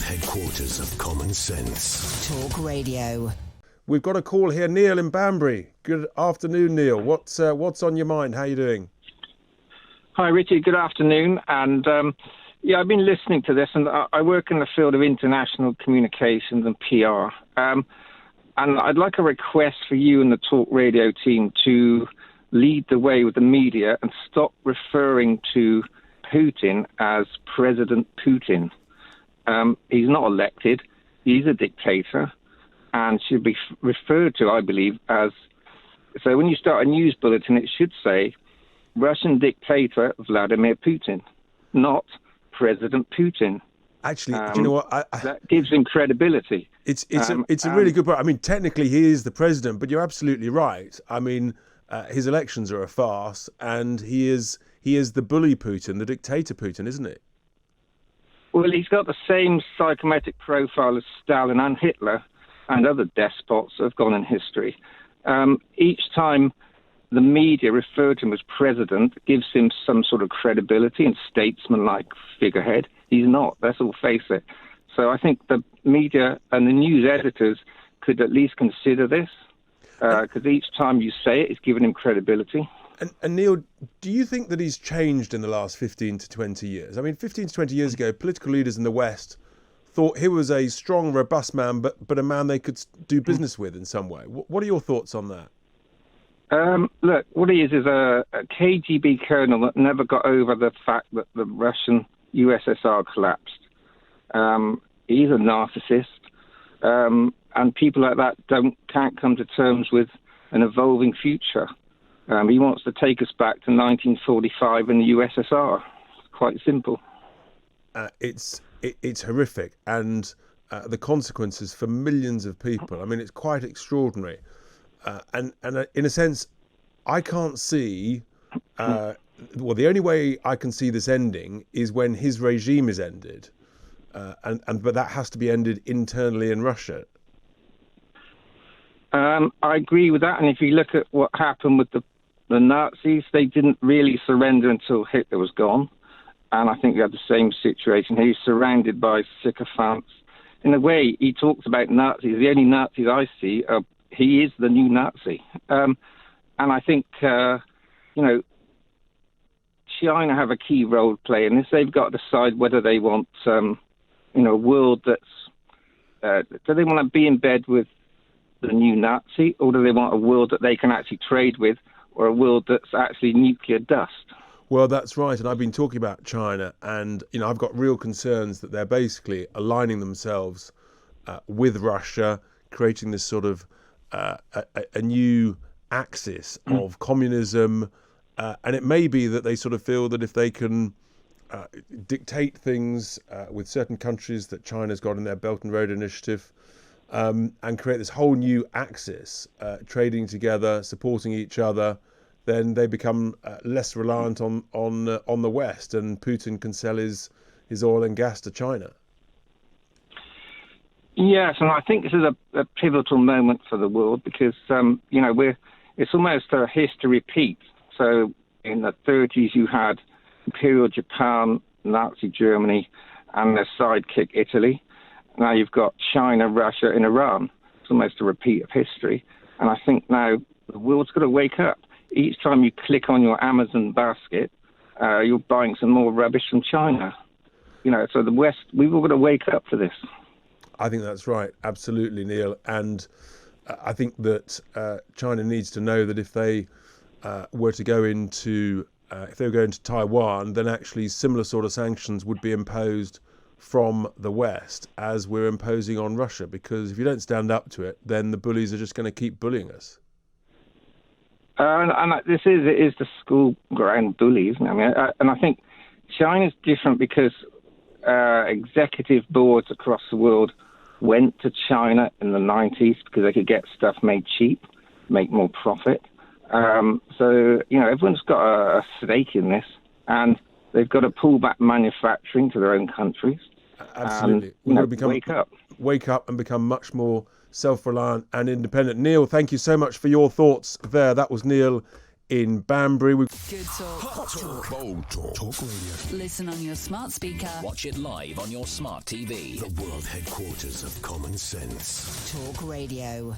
headquarters of common sense. Talk Radio. We've got a call here, Neil in Banbury. Good afternoon, Neil. What's on your mind? How are you doing? Hi, Richard. Good afternoon. And I've been listening to this, and I work in the field of international communications and PR. And I'd like a request for you and the Talk Radio team to lead the way with the media and stop referring to Putin as President Putin. He's not elected. He's a dictator and should be referred to, I believe, as... So when you start a news bulletin, it should say Russian dictator Vladimir Putin, not President Putin. Actually, do you know what? That gives him credibility. It's a really good point. I mean, technically he is the president, but you're absolutely right. I mean, his elections are a farce, and he is the bully Putin, the dictator Putin, isn't he? Well, he's got the same psychometric profile as Stalin and Hitler and other despots that have gone in history. Each time the media refer to him as president gives him some sort of credibility and statesman-like figurehead. He's not. Let's all face it. So I think the media and the news editors could at least consider this, because each time you say it, it's giving him credibility. And Neil, do you think that he's changed in the last 15 to 20 years? I mean, 15 to 20 years ago, political leaders in the West thought he was a strong, robust man, but a man they could do business with in some way. What are your thoughts on that? Look, what he is a KGB colonel that never got over the fact that the Russian USSR collapsed. He's a narcissist, and people like that can't come to terms with an evolving future. He wants to take us back to 1945 in the USSR. It's quite simple. It's horrific, and the consequences for millions of people. I mean, it's quite extraordinary. And in a sense, I can't see. Well, the only way I can see this ending is when his regime is ended, but that has to be ended internally in Russia. I agree with that. And if you look at what happened with the Nazis, they didn't really surrender until Hitler was gone. And I think we have the same situation. He's surrounded by sycophants. In a way, he talks about Nazis. The only Nazis I see are he is the new Nazi. And I think, China have a key role to play in this. They've got to decide whether they want, a world that's... do they want to be in bed with the new Nazi, or do they want a world that they can actually trade with, or a world that's actually nuclear dust? Well, that's right. And I've been talking about China, and, I've got real concerns that they're basically aligning themselves with Russia, creating this sort of a new axis of communism, and it may be that they sort of feel that if they can dictate things with certain countries that China's got in their Belt and Road Initiative, and create this whole new axis, trading together, supporting each other, then they become less reliant on the West, and Putin can sell his oil and gas to China. Yes, and I think this is a pivotal moment for the world because, it's almost a history repeat. So in the 30s, you had Imperial Japan, Nazi Germany, and their sidekick Italy. Now you've got China, Russia, and Iran. It's almost a repeat of history. And I think now the world's got to wake up. Each time you click on your Amazon basket, you're buying some more rubbish from China. So the West, we've all got to wake up to this. I think that's right. Absolutely, Neil. And I think that China needs to know that if they were to go into Taiwan, then actually similar sort of sanctions would be imposed from the West as we're imposing on Russia. Because if you don't stand up to it, then the bullies are just going to keep bullying us. It is the school ground bully, isn't it? I mean, and I think China's different because executive boards across the world went to China in the 90s because they could get stuff made cheap, make more profit. Everyone's got a stake in this, and they've got to pull back manufacturing to their own countries. Absolutely. Wake up and become much more self-reliant and independent. Neil, thank you so much for your thoughts there. That was Neil in Banbury. Good talk. Hot talk. Bold talk. Talk radio. Listen on your smart speaker. Watch it live on your smart TV. The world headquarters of common sense. Talk Radio.